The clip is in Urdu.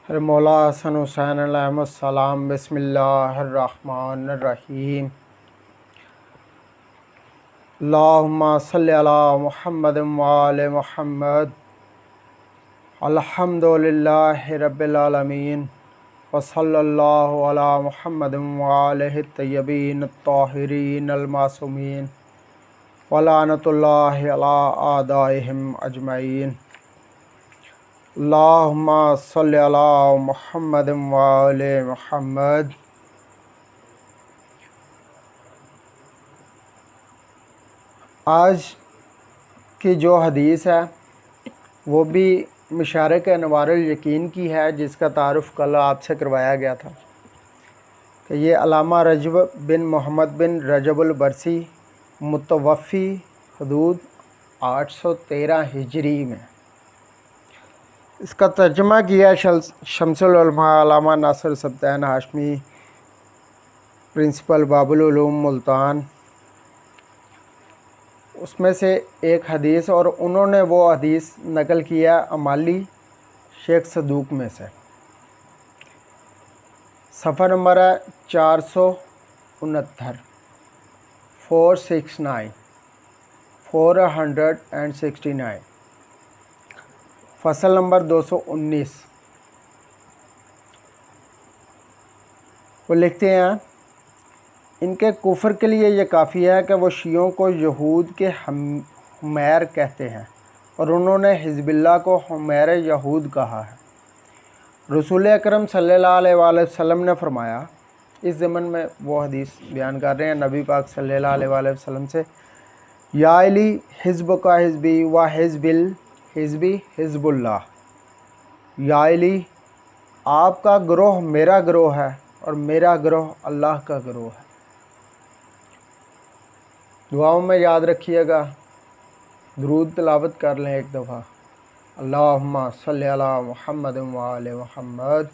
مولا حسن حسین علیہم السلام۔ بسم اللہ الرحمن الرحیم۔ اللہم صلی علی محمد وآل محمد۔ الحمدللہ رب العالمین، وصلی اللہ علی محمد وآلہ الطیبین الطاہرین المعصومین، ولعنۃ اللہ علی اعدائہم اجمعین۔ اللہم صلی علی محمد وآل محمد۔ آج کی جو حدیث ہے وہ بھی مشارق انوار الیقین کی ہے، جس کا تعارف کل آپ سے کروایا گیا تھا کہ یہ علامہ رجب بن محمد بن رجب البرسی، متوفی حدود 813 ہجری میں۔ اس کا ترجمہ کیا شمس العلماء علامہ ناصر سبطین ہاشمی، پرنسپل باب العلوم ملتان۔ اس میں سے ایک حدیث، اور انہوں نے وہ حدیث نقل کیا امالی شیخ صدوق میں سے۔ صفحہ نمبر ہے 469، 469 فصل نمبر 219۔ وہ لکھتے ہیں، ان کے کفر کے لیے یہ کافی ہے کہ وہ شیعوں کو یہود کے حمیر کہتے ہیں، اور انہوں نے حزب اللہ کو حمیر یہود کہا ہے۔ رسول اکرم صلی اللہ علیہ وآلہ وسلم نے فرمایا، اس ضمن میں وہ حدیث بیان کر رہے ہیں نبی پاک صلی اللہ علیہ وآلہ وسلم سے، یا علی حزب کا حزبی و حزب الحزبی حزب اللہ۔ یا علی، آپ کا گروہ میرا گروہ ہے، اور میرا گروہ اللہ کا گروہ ہے۔ دعاؤں میں یاد رکھیے گا، درود تلاوت کر لیں ایک دفعہ، اللہم صلی علی محمد وآل محمد۔